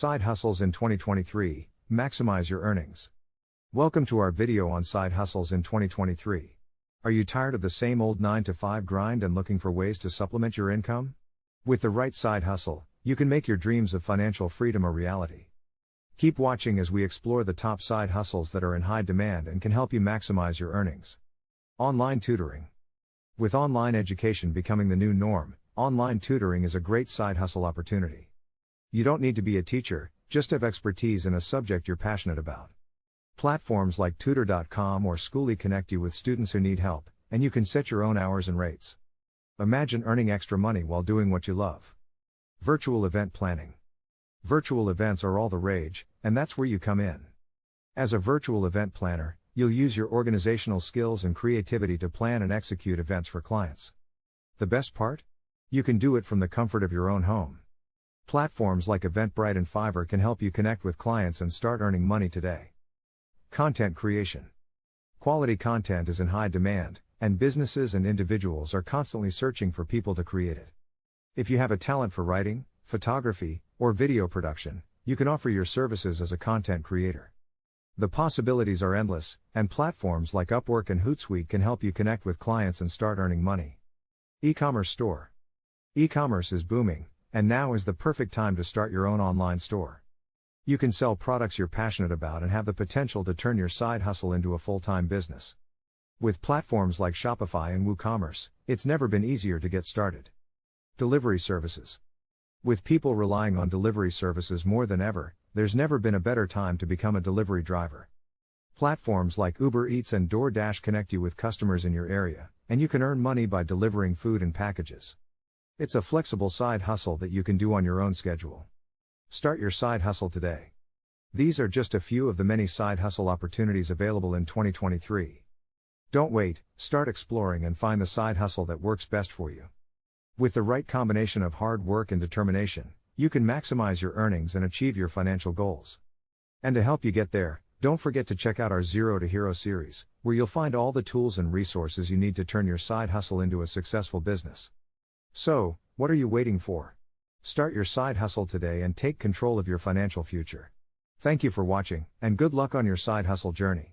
Side Hustles in 2023, Maximize Your Earnings. Welcome to our video on side hustles in 2023. Are you tired of the same old 9-to-5 grind and looking for ways to supplement your income? With the right side hustle, you can make your dreams of financial freedom a reality. Keep watching as we explore the top side hustles that are in high demand and can help you maximize your earnings. Online tutoring. With online education becoming the new norm, online tutoring is a great side hustle opportunity. You don't need to be a teacher, just have expertise in a subject you're passionate about. Platforms like Tutor.com or Schooly connect you with students who need help, and you can set your own hours and rates. Imagine earning extra money while doing what you love. Virtual event planning. Virtual events are all the rage, and that's where you come in. As a virtual event planner, you'll use your organizational skills and creativity to plan and execute events for clients. The best part? You can do it from the comfort of your own home. Platforms like Eventbrite and Fiverr can help you connect with clients and start earning money today. Content creation. Quality content is in high demand, and businesses and individuals are constantly searching for people to create it. If you have a talent for writing, photography, or video production, you can offer your services as a content creator. The possibilities are endless, and platforms like Upwork and Hootsuite can help you connect with clients and start earning money. E-commerce store. E-commerce is booming, and now is the perfect time to start your own online store. You can sell products you're passionate about and have the potential to turn your side hustle into a full-time business. With platforms like Shopify and WooCommerce, it's never been easier to get started. Delivery services. With people relying on delivery services more than ever, there's never been a better time to become a delivery driver. Platforms like Uber Eats and DoorDash connect you with customers in your area, and you can earn money by delivering food and packages. It's a flexible side hustle that you can do on your own schedule. Start your side hustle today. These are just a few of the many side hustle opportunities available in 2023. Don't wait, start exploring and find the side hustle that works best for you. With the right combination of hard work and determination, you can maximize your earnings and achieve your financial goals. And to help you get there, don't forget to check out our Zero to Hero series, where you'll find all the tools and resources you need to turn your side hustle into a successful business. So, what are you waiting for? Start your side hustle today and take control of your financial future. Thank you for watching, and good luck on your side hustle journey.